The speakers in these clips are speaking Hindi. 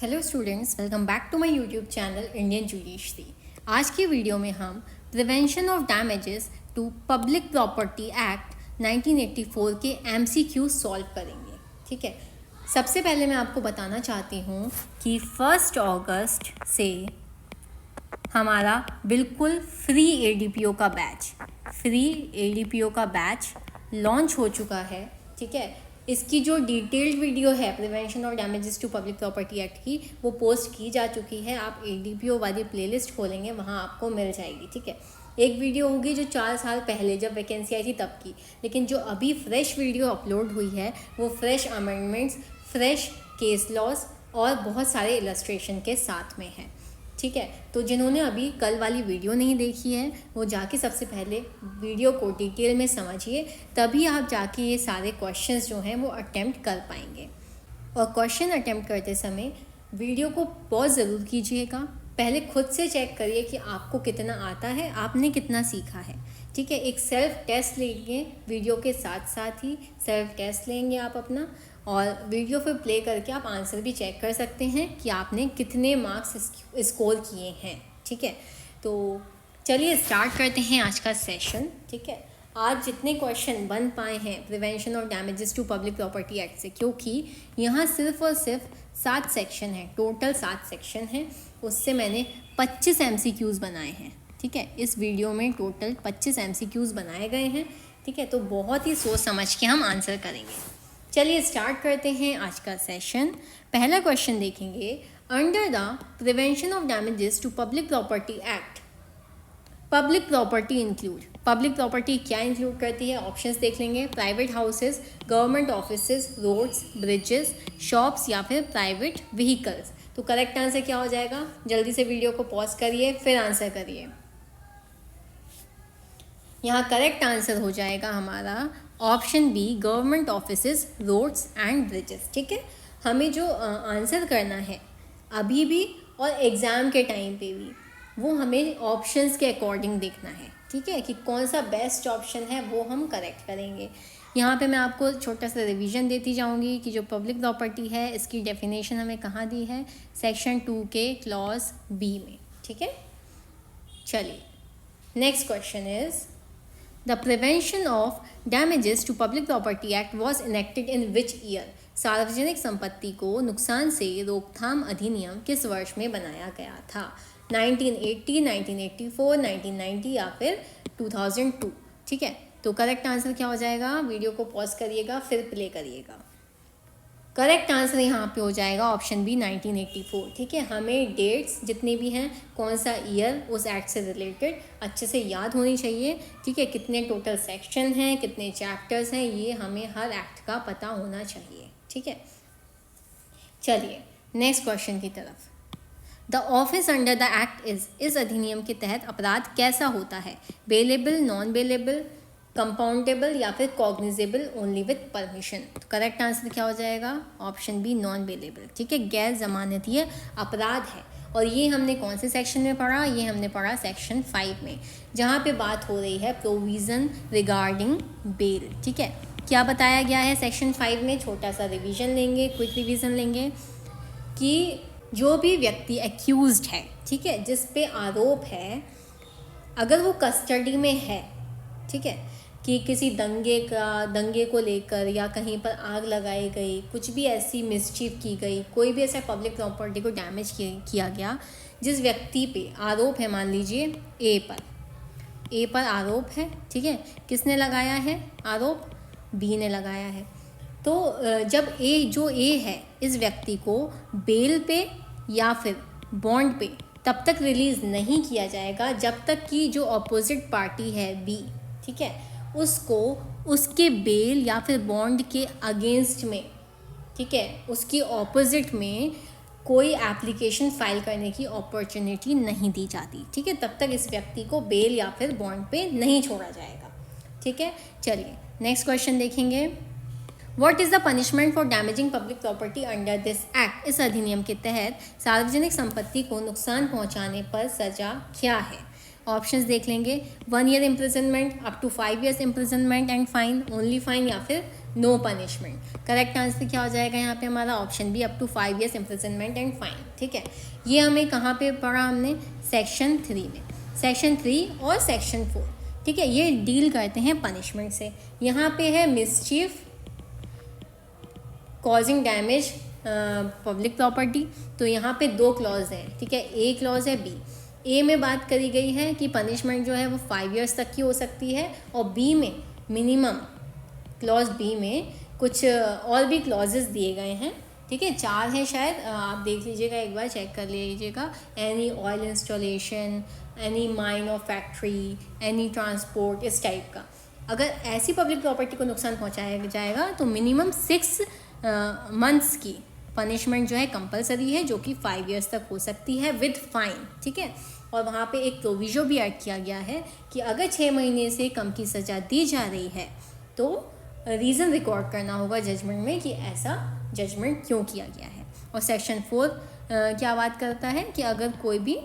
Hello students, welcome back to my YouTube channel Indian judiciary. आज की वीडियो में हम prevention of damages to public property act 1984 के एमसीक्यू सॉल्व करेंगे। ठीक है, सबसे पहले मैं आपको बताना चाहती हूँ कि 1 अगस्त से हमारा बिल्कुल फ्री एडीपीओ का बैच लॉन्च हो चुका है। ठीक है, इसकी जो डिटेल्ड वीडियो है प्रिवेंशन और damages to public property act की, वो पोस्ट की जा चुकी है। आप एडीपीओ वाली प्लेलिस्ट खोलेंगे, वहाँ आपको मिल जाएगी। ठीक है, एक वीडियो होगी जो 4 साल पहले जब वैकेंसी आई थी तब की, लेकिन जो अभी फ्रेश वीडियो अपलोड हुई है वो fresh amendments, fresh case laws और बहुत सारे इलस्ट्रेशन के साथ में है। ठीक है, तो जिन्होंने अभी कल वाली वीडियो नहीं देखी है वो जाके सबसे पहले वीडियो को डिटेल में समझिए, तभी आप जाके ये सारे क्वेश्चंस जो हैं वो अटेम्प्ट कर पाएंगे। और क्वेश्चन अटेम्प्ट करते समय वीडियो को पॉज ज़रूर कीजिएगा। पहले खुद से चेक करिए कि आपको कितना आता है, आपने कितना सीखा है। ठीक है, एक सेल्फ टेस्ट लेंगे, वीडियो के साथ साथ ही सेल्फ टेस्ट लेंगे आप अपना, और वीडियो फिर प्ले करके आप आंसर भी चेक कर सकते हैं कि आपने कितने मार्क्स स्कोर किए हैं। ठीक है, तो चलिए स्टार्ट करते हैं आज का सेशन। ठीक है, आज जितने क्वेश्चन बन पाए हैं प्रिवेंशन और damages to public property act से, क्योंकि यहाँ सिर्फ और सिर्फ 7 सेक्शन हैं, टोटल 7 सेक्शन हैं, उससे मैंने 25 MCQs बनाए हैं। ठीक है, इस वीडियो में टोटल 25 MCQs बनाए गए हैं। ठीक है, तो बहुत ही सोच समझ के हम आंसर करेंगे। चलिए स्टार्ट करते हैं आज का सेशन। पहला क्वेश्चन देखेंगे, under the prevention of damages to public property act public property include, public property क्या इंक्लूड करती है? ऑप्शंस देख लेंगे, private houses, government offices, roads, bridges, shops या फिर प्राइवेट व्हीकल्स। तो करेक्ट आंसर क्या हो जाएगा? जल्दी से वीडियो को पॉज करिए फिर आंसर करिए। यहाँ करेक्ट आंसर हो जाएगा हमारा option B, government offices, roads and bridges. ठीक है, हमें जो आंसर करना है अभी भी और एग्ज़ाम के टाइम पे भी, वो हमें ऑप्शंस के अकॉर्डिंग देखना है। ठीक है, कि कौन सा बेस्ट ऑप्शन है वो हम करेक्ट करेंगे। यहाँ पे मैं आपको छोटा सा रिवीजन देती जाऊँगी कि जो पब्लिक प्रॉपर्टी है इसकी डेफिनेशन हमें कहाँ दी है, सेक्शन 2 के क्लॉज बी में। ठीक है, चलिए next question is, The Prevention of Damages to Public Property Act was enacted in which year? सार्वजनिक संपत्ति को नुकसान से रोकथाम अधिनियम किस वर्ष में बनाया गया था? 1980, 1984, 1990 या फिर 2002? ठीक है, तो करेक्ट आंसर क्या हो जाएगा? वीडियो को पॉज करिएगा फिर प्ले करिएगा। करेक्ट आंसर यहाँ पे हो जाएगा ऑप्शन बी, 1984। ठीक है, हमें डेट्स जितनी भी हैं, कौन सा ईयर उस एक्ट से रिलेटेड अच्छे से याद होनी चाहिए। ठीक है, कितने टोटल सेक्शन हैं, कितने चैप्टर्स हैं, ये हमें हर एक्ट का पता होना चाहिए। ठीक है, चलिए नेक्स्ट क्वेश्चन की तरफ। The office under the act इस अधिनियम के तहत अपराध कैसा होता है? बेलेबल, नॉन बेलेबल, कंपाउंडेबल या फिर कॉग्निजेबल ओनली विद परमिशन? तो करेक्ट आंसर क्या हो जाएगा? Option B, non bailable. ठीक है, गैर जमानतीय अपराध है। और ये हमने कौन से सेक्शन में पढ़ा? ये हमने पढ़ा सेक्शन 5 में, जहाँ पे बात हो रही है प्रोविज़न रिगार्डिंग बेल। ठीक है, क्या बताया गया है सेक्शन 5 में? छोटा सा रिवीजन लेंगे, क्विक रिवीजन लेंगे कि जो भी व्यक्ति एक्यूज्ड है, ठीक है, जिस पे आरोप है, अगर वो कस्टडी में है, ठीक है, कि किसी दंगे को लेकर या कहीं पर आग लगाई गई, कुछ भी ऐसी मिसचीफ की गई, कोई भी ऐसा पब्लिक प्रॉपर्टी को डैमेज किया गया, जिस व्यक्ति पे आरोप है, मान लीजिए ए पर आरोप है। ठीक है, किसने लगाया है आरोप? बी ने लगाया है। तो जब जो ए है, इस व्यक्ति को बेल पे या फिर बॉन्ड पे तब तक रिलीज़ नहीं किया जाएगा जब तक कि जो अपोजिट पार्टी है बी, ठीक है, उसको उसके बेल या फिर बॉन्ड के अगेंस्ट में, ठीक है, उसकी ऑपोजिट में कोई एप्लीकेशन फाइल करने की अपॉर्चुनिटी नहीं दी जाती। ठीक है, तब तक इस व्यक्ति को बेल या फिर बॉन्ड पे नहीं छोड़ा जाएगा। ठीक है, चलिए नेक्स्ट क्वेश्चन देखेंगे। What is the punishment for damaging public property under this act? इस अधिनियम के तहत सार्वजनिक संपत्ति को नुकसान पहुंचाने पर सजा क्या है? ऑप्शंस देख लेंगे, 1 year imprisonment, up to 5 years imprisonment and fine, only fine या फिर नो पनिशमेंट। करेक्ट आंसर क्या हो जाएगा यहाँ पे हमारा option B, up to 5 years imprisonment and fine. ठीक है, ये हमें कहाँ पे पढ़ा हमने, सेक्शन 3 में, सेक्शन 3 और सेक्शन 4। ठीक है, ये डील करते हैं पनिशमेंट से। यहाँ पे है mischief, causing damage public property, तो यहाँ पे 2 क्लॉज हैं। ठीक है, ए क्लॉज है, बी। ए में बात करी गई है कि पनिशमेंट जो है वो 5 years तक की हो सकती है, और बी में मिनिमम, क्लॉज बी में कुछ और भी क्लॉजेस दिए गए हैं। ठीक है, 4 हैं शायद, आप देख लीजिएगा, एक बार चेक कर लीजिएगा। Any oil installation, any mine और फैक्ट्री, एनी ट्रांसपोर्ट, इस टाइप का। अगर ऐसी पब्लिक प्रॉपर्टी को नुकसान पहुंचाया जाएगा तो मिनिमम 6 months की पनिशमेंट जो है कंपलसरी है, जो कि 5 years तक हो सकती है विद फाइन। ठीक है, और वहाँ पे एक प्रोविजो भी ऐड किया गया है कि अगर 6 महीने से कम की सज़ा दी जा रही है तो रीज़न रिकॉर्ड करना होगा जजमेंट में कि ऐसा जजमेंट क्यों किया गया है। और सेक्शन 4 क्या बात करता है कि अगर कोई भी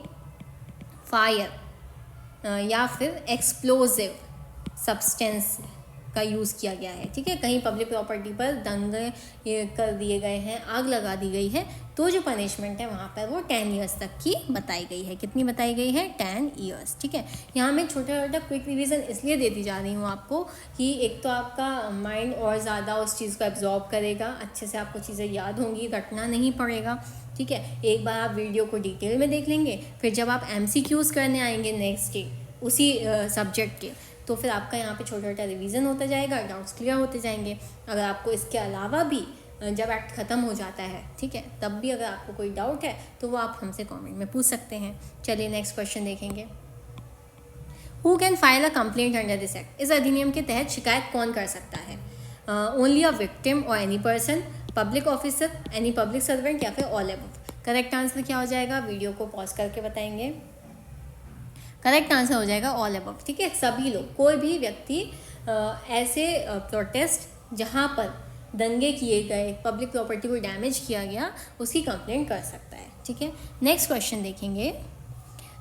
फायर या फिर एक्सप्लोजिव सब्सटेंस का यूज़ किया गया है, ठीक है, कहीं पब्लिक प्रॉपर्टी पर दंगे कर दिए गए हैं, आग लगा दी गई है, तो जो पनिशमेंट है वहाँ पर वो 10 years तक की बताई गई है। कितनी बताई गई है? 10 years। ठीक है, यहाँ मैं छोटा छोटा क्विक रिवीजन इसलिए देती जा रही हूँ आपको कि एक तो आपका माइंड और ज़्यादा उस चीज़ को एब्जॉर्ब करेगा, अच्छे से आपको चीज़ें याद होंगी, रटना नहीं पड़ेगा। ठीक है, एक बार आप वीडियो को डिटेल में देख लेंगे, फिर जब आप MCQs करने आएंगे नेक्स्ट डे उसी सब्जेक्ट के, तो फिर आपका यहाँ पे छोटा छोटा रिवीजन होता जाएगा, डाउट्स क्लियर होते जाएंगे। अगर आपको इसके अलावा भी जब एक्ट ख़त्म हो जाता है, ठीक है, तब भी अगर आपको कोई डाउट है तो वो आप हमसे कमेंट में पूछ सकते हैं। चलिए नेक्स्ट क्वेश्चन देखेंगे। Who can file a complaint under this act? इस अधिनियम के तहत शिकायत कौन कर सकता है? ओनली अ विक्टिम और any person, public officer, any public servant, या फिर ऑल अबव। करेक्ट आंसर क्या हो जाएगा? वीडियो को पॉज करके बताएंगे। करेक्ट आंसर हो जाएगा ऑल अबव। ठीक है, सभी लोग, कोई भी व्यक्ति ऐसे प्रोटेस्ट जहाँ पर दंगे किए गए, पब्लिक प्रॉपर्टी को डैमेज किया गया, उसकी कंप्लेंट कर सकता है। ठीक है, नेक्स्ट क्वेश्चन देखेंगे।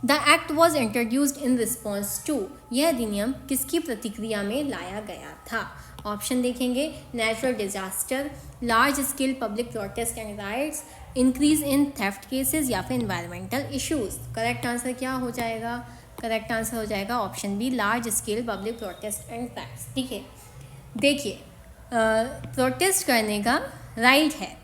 The act was introduced in response to, यह अधिनियम किसकी प्रतिक्रिया में लाया गया था? ऑप्शन देखेंगे, natural disaster, large scale public protest and rights, increase in theft cases, या फिर इन्वायरमेंटल इश्यूज। करेक्ट आंसर क्या हो जाएगा? करेक्ट आंसर हो जाएगा option B, large scale public protest and riots. ठीक है, देखिए, प्रोटेस्ट करने का राइट है,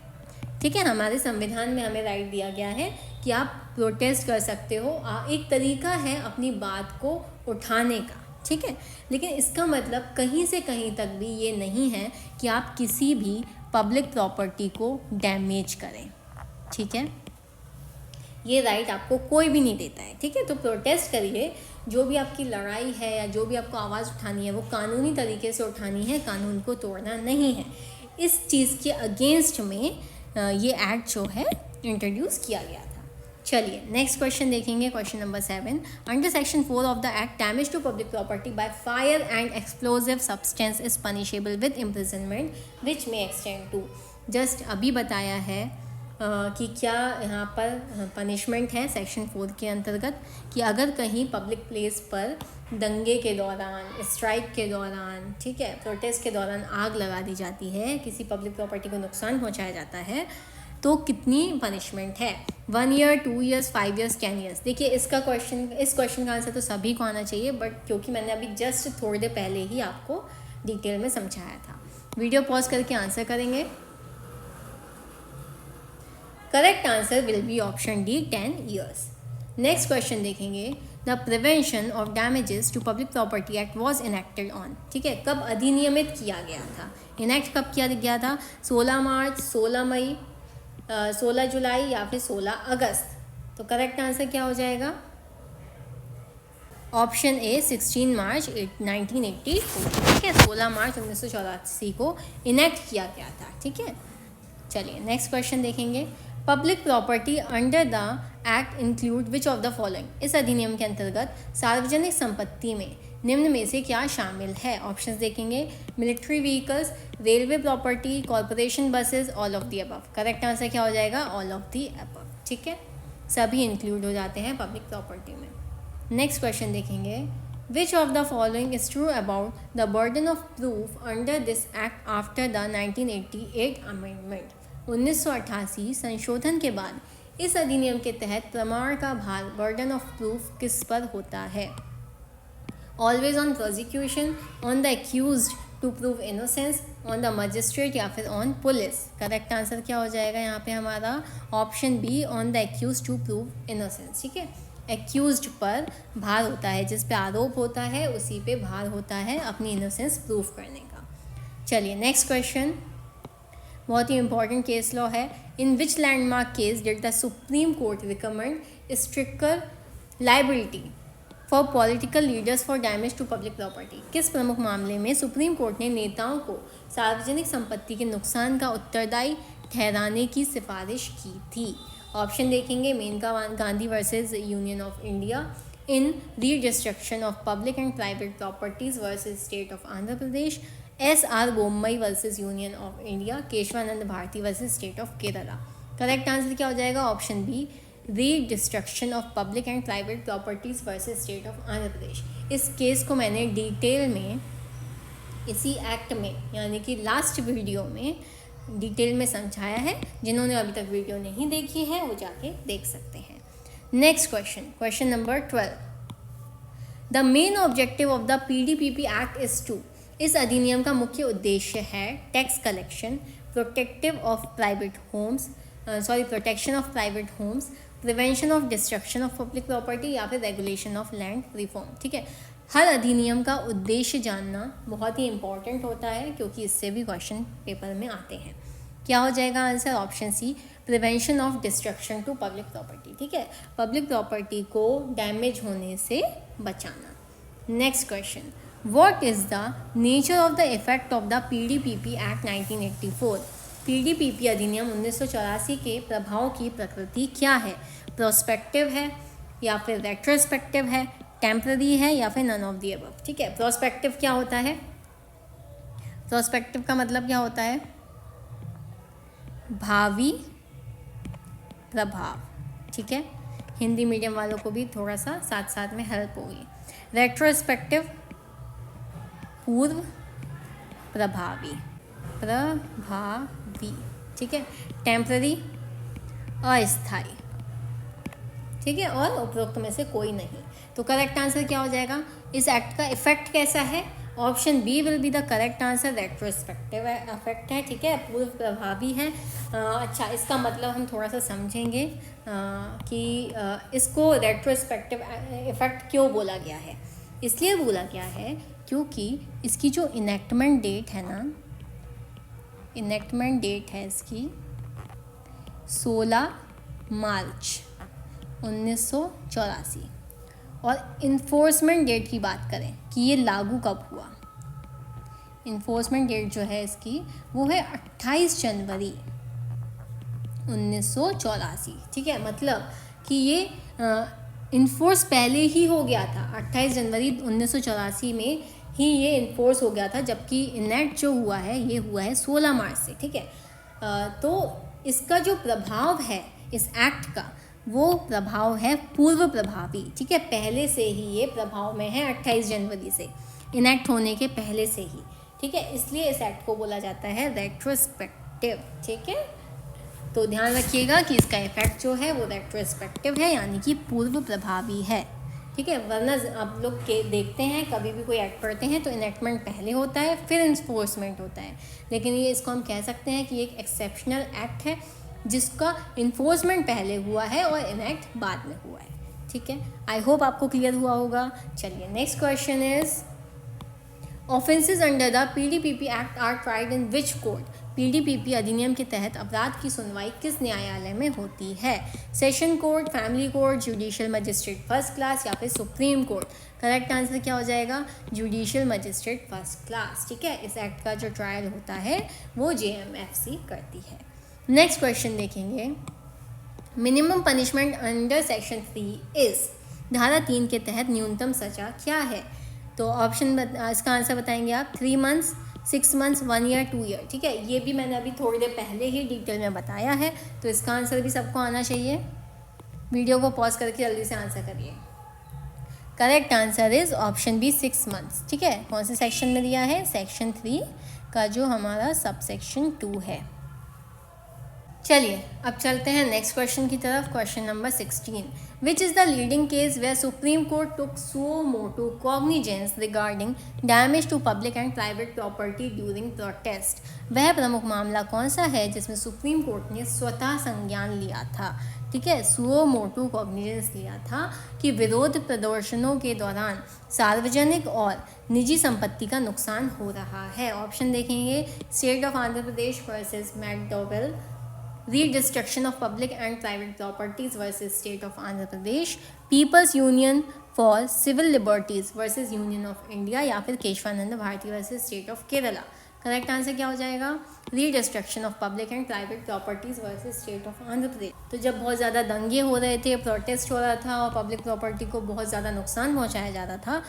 ठीक है, हमारे संविधान में हमें राइट दिया गया है कि आप प्रोटेस्ट कर सकते हो, एक तरीका है अपनी बात को उठाने का। ठीक है, लेकिन इसका मतलब कहीं से कहीं तक भी ये नहीं है कि आप किसी भी पब्लिक प्रॉपर्टी को डैमेज करें। ठीक है, ये राइट आपको कोई भी नहीं देता है। ठीक है, तो प्रोटेस्ट करिए, जो भी आपकी लड़ाई है या जो भी आपको आवाज़ उठानी है वो कानूनी तरीके से उठानी है, कानून को तोड़ना नहीं है। इस चीज़ के अगेंस्ट में ये एक्ट जो है इंट्रोड्यूस किया गया था। चलिए नेक्स्ट क्वेश्चन देखेंगे, question number 7। Under section 4 of the act, damage to public property by fire and explosive substance is punishable with imprisonment which may extend to. Just अभी बताया है कि क्या यहाँ पर पनिशमेंट है सेक्शन 4 के अंतर्गत कि अगर कहीं पब्लिक प्लेस पर दंगे के दौरान, स्ट्राइक के दौरान, ठीक है, प्रोटेस्ट के दौरान आग लगा दी जाती है, किसी पब्लिक प्रॉपर्टी को नुकसान पहुँचाया जाता है, तो कितनी पनिशमेंट है? 1 year, 2 years, 5 years, 10 years। देखिए इस क्वेश्चन का आंसर तो सभी को आना चाहिए, बट क्योंकि मैंने अभी जस्ट थोड़ी देर पहले ही आपको डिटेल में समझाया था। वीडियो पॉज करके आंसर करेंगे। Correct answer will be option D, 10 years। Next question देखेंगे। The prevention of damages to public property act was enacted on. ठीक है, कब अधिनियमित किया गया था? इनेक्ट कब किया गया था? 16 मार्च, 16 मई, 16 जुलाई, या फिर 16 अगस्त। तो करेक्ट आंसर क्या हो जाएगा? ऑप्शन ए, 16 मार्च 1984। ठीक है, 16 मार्च 1984 को इनेक्ट किया गया था। ठीक है, चलिए नेक्स्ट क्वेश्चन देखेंगे। Public property under the act include which of the following. इस अधिनियम के अंतर्गत सार्वजनिक संपत्ति में निम्न में से क्या शामिल है? ऑप्शंस देखेंगे। Military vehicles, railway property, corporation buses, all of the above. Correct answer क्या हो जाएगा? All of the above. ठीक है, सभी इंक्लूड हो जाते हैं पब्लिक प्रॉपर्टी में। नेक्स्ट क्वेश्चन देखेंगे। Which of the following is true about the burden of proof under this act after the 1988 amendment? 1988 संशोधन के बाद इस अधिनियम के तहत प्रमाण का भार बर्डन ऑफ प्रूफ किस पर होता है? Always on prosecution, on the accused to prove innocence, on the magistrate या फिर ऑन पुलिस? करेक्ट आंसर क्या हो जाएगा यहाँ पे हमारा? Option B, on the accused to prove innocence. ठीक है, एक्यूज्ड पर भार होता है, जिस पे आरोप होता है उसी पे भार होता है अपनी इनोसेंस प्रूफ करने का। चलिए नेक्स्ट क्वेश्चन, बहुत ही इंपॉर्टेंट केस लॉ है। In which landmark case did the Supreme Court recommend stricter liability for political leaders for damage to public property? किस प्रमुख मामले में सुप्रीम कोर्ट ने नेताओं को सार्वजनिक संपत्ति के नुकसान का उत्तरदायी ठहराने की सिफारिश की थी? ऑप्शन देखेंगे, Maneka Gandhi versus Union of India, in re destruction of public and private properties versus state of Andhra Pradesh, SR Bommai versus Union of India, Kesavananda Bharati versus state of Kerala? Correct answer क्या हो जाएगा? Option B, re destruction of public and private properties versus state of Andhra Pradesh. इस केस को मैंने डिटेल में इसी एक्ट में यानी कि लास्ट वीडियो में डिटेल में समझाया है। जिन्होंने अभी तक वीडियो नहीं देखी है वो जाके देख सकते हैं। Next question, question number 12, the main objective of the PDPP act is to? इस अधिनियम का मुख्य उद्देश्य है tax collection, protection of private homes, prevention of destruction of public property या फिर रेगुलेशन ऑफ लैंड रिफॉर्म। ठीक है, हर अधिनियम का उद्देश्य जानना बहुत ही इंपॉर्टेंट होता है क्योंकि इससे भी क्वेश्चन पेपर में आते हैं। क्या हो जाएगा answer? Option C, prevention of destruction to public property. ठीक है, पब्लिक प्रॉपर्टी को डैमेज होने से बचाना। Next question, what is the nature of the effect of the PDPP act 1984? PDPP अधिनियम 1984 के प्रभाव की प्रकृति क्या है? प्रोस्पेक्टिव है या फिर रेट्रोस्पेक्टिव है, टेम्पररी है या फिर नन ऑफ दी अबव? ठीक है, प्रोस्पेक्टिव क्या होता है? प्रोस्पेक्टिव का मतलब क्या होता है? भावी प्रभाव। ठीक है, हिंदी मीडियम वालों को भी थोड़ा सा साथ साथ में हेल्प होगी। रेट्रोस्पेक्टिव पूर्व प्रभावी। ठीक है, टेम्पररी अस्थायी। ठीक है, और उपरोक्त में से कोई नहीं। तो करेक्ट आंसर क्या हो जाएगा? इस एक्ट का इफेक्ट कैसा है? Option B will be the correct answer, retrospective effect है। ठीक है, पूर्व प्रभावी है। अच्छा, इसका मतलब हम थोड़ा सा समझेंगे कि इसको रेट्रोस्पेक्टिव इफेक्ट क्यों बोला गया है। इसलिए बोला गया है क्योंकि इसकी जो इनेक्टमेंट डेट है ना, इनेक्टमेंट डेट है इसकी 16 मार्च 1984, और इन्फोर्समेंट डेट की बात करें कि ये लागू कब हुआ, इन्फोर्समेंट डेट जो है इसकी वो है 28 जनवरी 1984। ठीक है, मतलब कि ये इन्फोर्स पहले ही हो गया था, 28 जनवरी 1984 में ही ये इन्फोर्स हो गया था, जबकि इनेक्ट जो हुआ है ये हुआ है 16 मार्च से। ठीक है, तो इसका जो प्रभाव है इस एक्ट का वो प्रभाव है पूर्व प्रभावी। ठीक है, पहले से ही ये प्रभाव में है 28 जनवरी से, इनेक्ट होने के पहले से ही। ठीक है, इसलिए इस एक्ट को बोला जाता है रेट्रोस्पेक्टिव। ठीक है, तो ध्यान रखिएगा कि इसका इफेक्ट जो है वो रेट्रोस्पेक्टिव है, यानी कि पूर्व प्रभावी है। ठीक है, वरना आप लोग के देखते हैं कभी भी कोई एक्ट पढ़ते हैं तो इनेक्टमेंट पहले होता है फिर इन्फोर्समेंट होता है, लेकिन ये इसको हम कह सकते हैं कि एक एक्सेप्शनल एक्ट है जिसका इन्फोर्समेंट पहले हुआ है और इनेक्ट बाद में हुआ है। ठीक है, आई होप आपको क्लियर हुआ होगा। चलिए next question is, offences under the PDPP act are tried in which court? PDPP अधिनियम के तहत अपराध की सुनवाई किस न्यायालय में होती है? Session court, family court, judicial magistrate first class या फिर सुप्रीम कोर्ट? करेक्ट आंसर क्या हो जाएगा? Judicial magistrate first class. ठीक है, इस एक्ट का जो ट्रायल होता है वो JMFC करती है। नेक्स्ट क्वेश्चन देखेंगे, minimum punishment under section 3 is? धारा 3 के तहत न्यूनतम सजा क्या है? तो ऑप्शन इसका आंसर बताएंगे आप, 3 मंथ्स, 6 मंथ्स, 1 ईयर, 2 ईयर। ठीक है, ये भी मैंने अभी थोड़ी देर पहले ही डिटेल में बताया है, तो इसका आंसर भी सबको आना चाहिए। वीडियो को पॉज करके जल्दी से आंसर करिए। Correct answer is option B 6 months. ठीक है, कौन से सेक्शन में दिया है? सेक्शन 3 का जो हमारा सब सेक्शन 2 है। चलिए अब चलते हैं नेक्स्ट क्वेश्चन की तरफ। Question number 16, which is the leading case where Supreme Court took suo motu cognizance regarding damage to public and private property during protest? वह प्रमुख मामला कौन सा है जिसमें सुप्रीम कोर्ट ने स्वतः संज्ञान लिया था? ठीक है, suo motu cognizance लिया था कि विरोध प्रदर्शनों के दौरान सार्वजनिक और निजी संपत्ति का नुकसान हो रहा है। ऑप्शन देखेंगे, state of Andhra Pradesh versus McDowell, Redistribution of Public and Private Properties versus State of Andhra Pradesh, People's Union for Civil Liberties versus Union of India, या फिर Keshavananda Bharati versus State of Kerala। Correct answer क्या हो जाएगा? Redistribution of Public and Private Properties versus State of Andhra Pradesh। तो जब बहुत ज़्यादा दंगे हो रहे थे, प्रोटेस्ट हो रहा था और पब्लिक प्रॉपर्टी को बहुत ज़्यादा नुकसान पहुँचाया जा रहा था,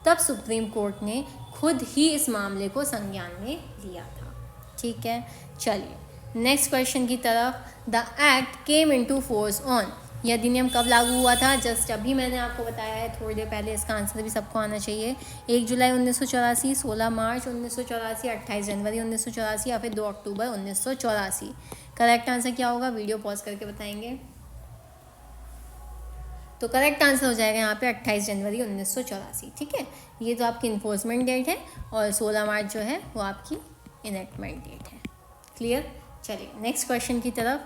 तब सुप्रीम कोर्ट ने खुद ही इस मामले को संज्ञान में लिया था। ठीक है, चलिए नेक्स्ट क्वेश्चन की तरफ। The act came into force on, यह अधिनियम कब लागू हुआ था? जस्ट अभी मैंने आपको बताया है थोड़ी देर पहले, इसका आंसर भी सबको आना चाहिए। 1 जुलाई 1984, 16 मार्च 1984, 28 जनवरी 1984 या फिर 2 अक्टूबर 1984। करेक्ट आंसर क्या होगा? वीडियो पॉज करके बताएंगे। तो करेक्ट आंसर हो जाएगा यहाँ पे 28 जनवरी 1984। ठीक है, ये तो आपकी इन्फोर्समेंट डेट है और 16 मार्च जो है वो आपकी इनेक्टमेंट डेट है। क्लियर? चलिए नेक्स्ट क्वेश्चन की तरफ।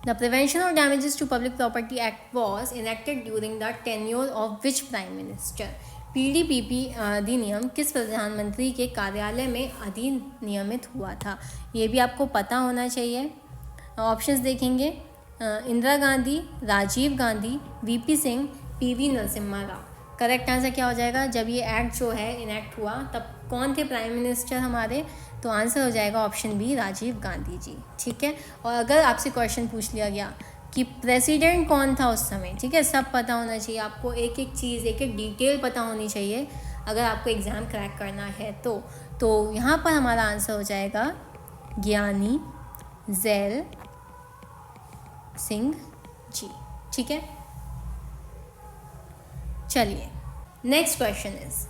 The prevention of damages to public property act was enacted during the tenure of which prime minister? PDPP अधिनियम किस प्रधानमंत्री के कार्यालय में अधिनियमित हुआ था? ये भी आपको पता होना चाहिए। ऑप्शंस देखेंगे, Indira Gandhi, Rajiv Gandhi, VP Singh, PV Narasimha Rao. Correct answer क्या हो जाएगा? जब ये एक्ट जो है इनेक्ट हुआ तब कौन थे प्राइम मिनिस्टर हमारे? तो आंसर हो जाएगा ऑप्शन बी, राजीव गांधी जी। ठीक है, और अगर आपसे क्वेश्चन पूछ लिया गया कि प्रेसिडेंट कौन था उस समय, ठीक है, सब पता होना चाहिए आपको, एक एक चीज़, एक एक डिटेल पता होनी चाहिए अगर आपको एग्ज़ाम क्रैक करना है तो यहाँ पर हमारा आंसर हो जाएगा ज्ञानी ज़ैल सिंह जी। ठीक है, चलिए next question is,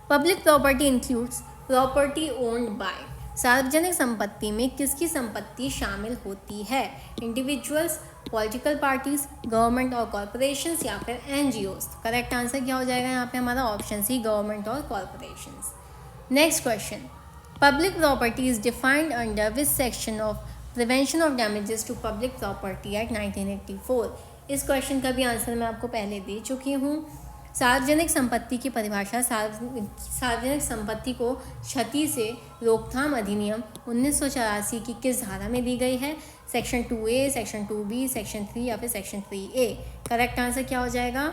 public property includes property owned by. सार्वजनिक संपत्ति में किसकी संपत्ति शामिल होती है? इंडिविजुअल्स, पॉलिटिकल पार्टीज, गवर्नमेंट और कॉरपोरेशंस या फिर NGOs। करेक्ट आंसर क्या हो जाएगा यहाँ पे हमारा? ऑप्शन सी, गवर्नमेंट और corporations. Next question, public property is defined under which section of prevention of damages to public property act 1984? इस क्वेश्चन का भी आंसर मैं आपको पहले दे चुकी हूँ। सार्वजनिक संपत्ति की परिभाषा सार्वजनिक संपत्ति को क्षति से रोकथाम अधिनियम 1984 की किस धारा में दी गई है? Section 2A, section 2B, section 3 या फिर सेक्शन 3A। करेक्ट आंसर क्या हो जाएगा?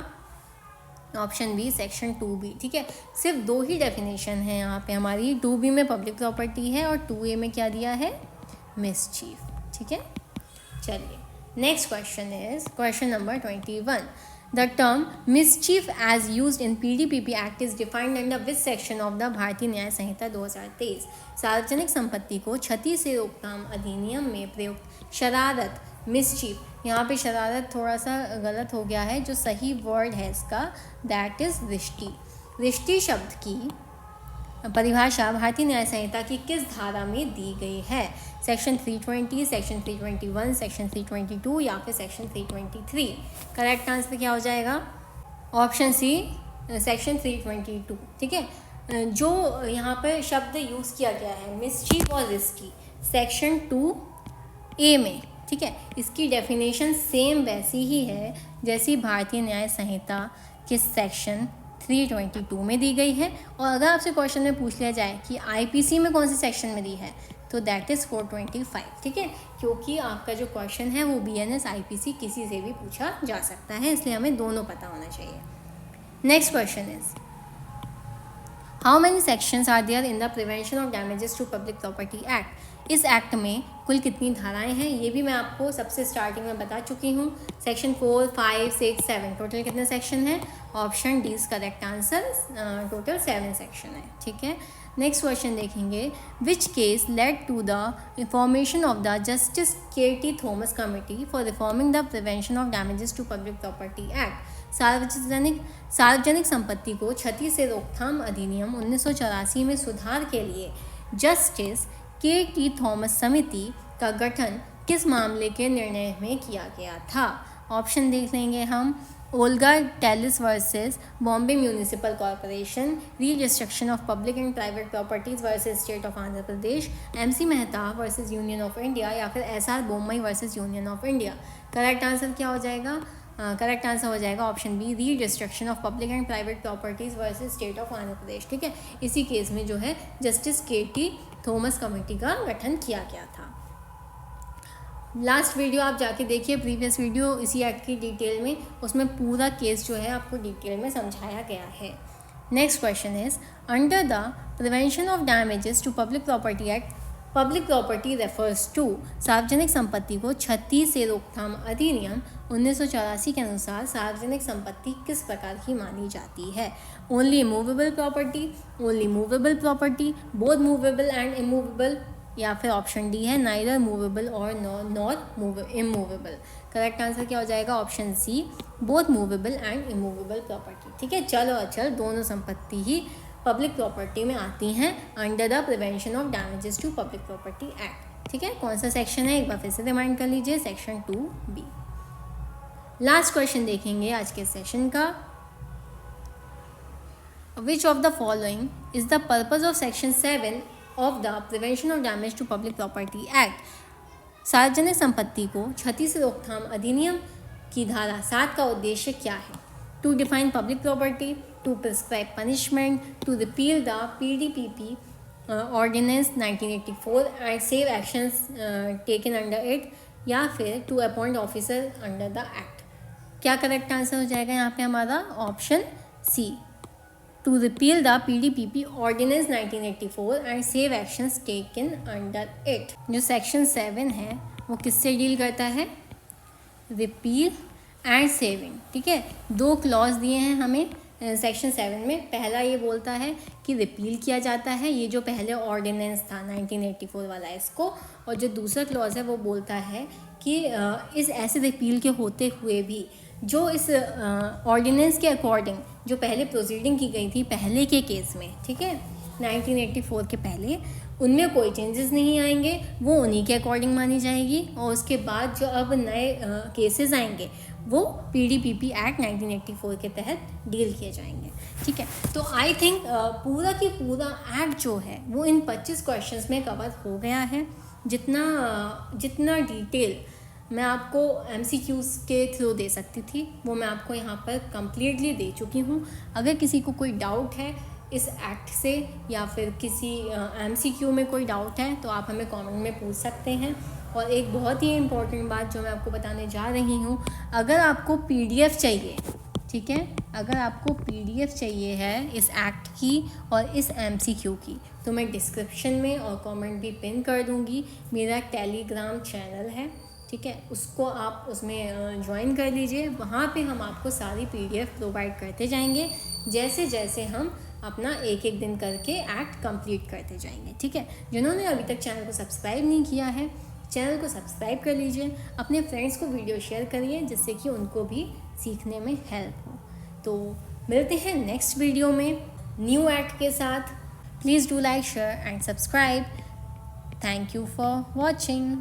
Option B, section 2B। ठीक है, सिर्फ 2 ही डेफिनेशन है यहाँ पे हमारी। 2B में पब्लिक प्रॉपर्टी है और 2A में क्या दिया है? मिसचीफ। ठीक है, चलिए next question is question number 21। The term mischief as used in PDPP Act is defined under which section of the भारतीय न्याय संहिता 2023? सार्वजनिक संपत्ति को क्षति से रोकथाम अधिनियम में प्रयुक्त शरारत, मिसचीफ, यहाँ पे शरारत थोड़ा सा गलत हो गया है, जो सही वर्ड है इसका दैट इज रिष्टि। रिष्टि शब्द की परिभाषा भारतीय न्याय संहिता की किस धारा में दी गई है? सेक्शन 320, सेक्शन 321, सेक्शन 322 या फिर सेक्शन 323। करेक्ट आंसर क्या हो जाएगा? Option C, section 322। ठीक है, जो यहाँ पर शब्द यूज़ किया गया है मिसचीफ और रिस्की, सेक्शन 2A में। ठीक है, इसकी डेफिनेशन सेम वैसी ही है जैसी भारतीय न्याय संहिता के सेक्शन 322 में दी गई है। और अगर आपसे क्वेश्चन में पूछ लिया जाए कि IPC में कौन से सेक्शन में दी है, तो दैट इज़ 425। ठीक है, क्योंकि आपका जो क्वेश्चन है वो BNS IPC किसी से भी पूछा जा सकता है, इसलिए हमें दोनों पता होना चाहिए। Next question is, how many sections are there in the prevention of damages to public property act? इस एक्ट में कुल कितनी धाराएं हैं ये भी मैं आपको सबसे स्टार्टिंग में बता चुकी हूँ। सेक्शन 4, 5, 6, 7, टोटल कितने सेक्शन हैं? Option D is correct answer, total 7 section है। ठीक है, नेक्स्ट क्वेश्चन देखेंगे, which case led to the formation of the justice K T. Thomas committee for reforming the prevention of damages to public property act. सार्वजनिक संपत्ति को क्षति से रोकथाम अधिनियम 1984 में सुधार के लिए जस्टिस के.टी. थॉमस समिति का गठन किस मामले के निर्णय में किया गया था? ऑप्शन देख लेंगे हम, Olga Tellis versus Bombay municipal corporation, re destruction of public and private properties versus state of Andhra Pradesh, M C. Mehta versus Union of India, या फिर S R. Bommai versus Union of India. Correct answer क्या हो जाएगा? करेक्ट आंसर हो जाएगा option B, re destruction of public and private properties versus state of Andhra Pradesh. ठीक है, इसी केस में जो है जस्टिस के.टी. थॉमस कमेटी का गठन किया गया था। लास्ट वीडियो आप जाके देखिए, प्रीवियस वीडियो इसी एक्ट की डिटेल में, उसमें पूरा केस जो है आपको डिटेल में समझाया गया है। Next question is, under the prevention of damages to public property act, public property refers to सार्वजनिक संपत्ति को क्षति से रोकथाम अधिनियम 1984 के अनुसार सार्वजनिक संपत्ति किस प्रकार की मानी जाती है? Only movable property, only movable property, both movable and immovable, या फिर ऑप्शन डी है नाइदर मूवेबल और नॉट इमूवेबल। करेक्ट आंसर क्या हो जाएगा? Option C, both movable and immovable property. ठीक है, चल और अचल दोनों संपत्ति ही पब्लिक प्रॉपर्टी में आती हैं under the prevention of damages to public property act. ठीक है, कौन सा सेक्शन है एक बार फिर से रिमाइंड कर लीजिए, सेक्शन 2B। लास्ट क्वेश्चन देखेंगे आज के सेशन का, which of the following is the purpose of section 7 of the prevention of damage to public property act. सार्वजनिक संपत्ति को क्षति से रोकथाम अधिनियम की धारा 7 का उद्देश्य क्या है? To define public property, to prescribe punishment, to repeal the PDPP ordinance 1984 and save actions taken under it, या फिर to appoint officer under the act. क्या करेक्ट आंसर हो जाएगा यहाँ पे हमारा? Option C, to repeal the PDPP ordinance 1984 and save actions taken under it. जो सेक्शन 7 है वो किससे डील करता है? Repeal and saving. ठीक है, 2 क्लॉज दिए हैं हमें सेक्शन 7 में। पहला ये बोलता है कि रिपील किया जाता है, ये जो पहले ऑर्डिनेंस था 1984 वाला इसको, और जो दूसरा क्लॉज है वो बोलता है कि इस ऐसे रिपील के होते हुए भी जो इस ऑर्डिनेंस के अकॉर्डिंग जो पहले प्रोसीडिंग की गई थी पहले के केस में, ठीक है 1984 के पहले, उनमें कोई चेंजेस नहीं आएंगे, वो उन्हीं के अकॉर्डिंग मानी जाएगी। और उसके बाद जो अब नए केसेस आएंगे वो PDPP एक्ट 1984 के तहत डील किए जाएंगे। ठीक है, तो आई थिंक पूरा की पूरा एक्ट जो है वो इन 25 क्वेश्चंस में कवर हो गया है। जितना डिटेल मैं आपको MCQs के थ्रू दे सकती थी वो मैं आपको यहाँ पर कम्प्लीटली दे चुकी हूँ। अगर किसी को कोई डाउट है इस एक्ट से या फिर किसी MCQ में कोई डाउट है तो आप हमें कमेंट में पूछ सकते हैं। और एक बहुत ही इम्पोर्टेंट बात जो मैं आपको बताने जा रही हूँ, अगर आपको PDF चाहिए, ठीक है, अगर आपको PDF चाहिए है इस एक्ट की और इस MCQ की, तो मैं डिस्क्रिप्शन में और कमेंट भी पिन कर दूँगी। मेरा टेलीग्राम चैनल है, ठीक है, उसको आप उसमें ज्वाइन कर लीजिए। वहाँ पे हम आपको सारी PDF प्रोवाइड करते जाएंगे जैसे जैसे हम अपना एक एक दिन करके एक्ट कंप्लीट करते जाएंगे। ठीक है, जिन्होंने अभी तक चैनल को सब्सक्राइब नहीं किया है, चैनल को सब्सक्राइब कर लीजिए, अपने फ्रेंड्स को वीडियो शेयर करिए जिससे कि उनको भी सीखने में हेल्प हो। तो मिलते हैं नेक्स्ट वीडियो में न्यू एक्ट के साथ। Please do like, share and subscribe. Thank you for watching.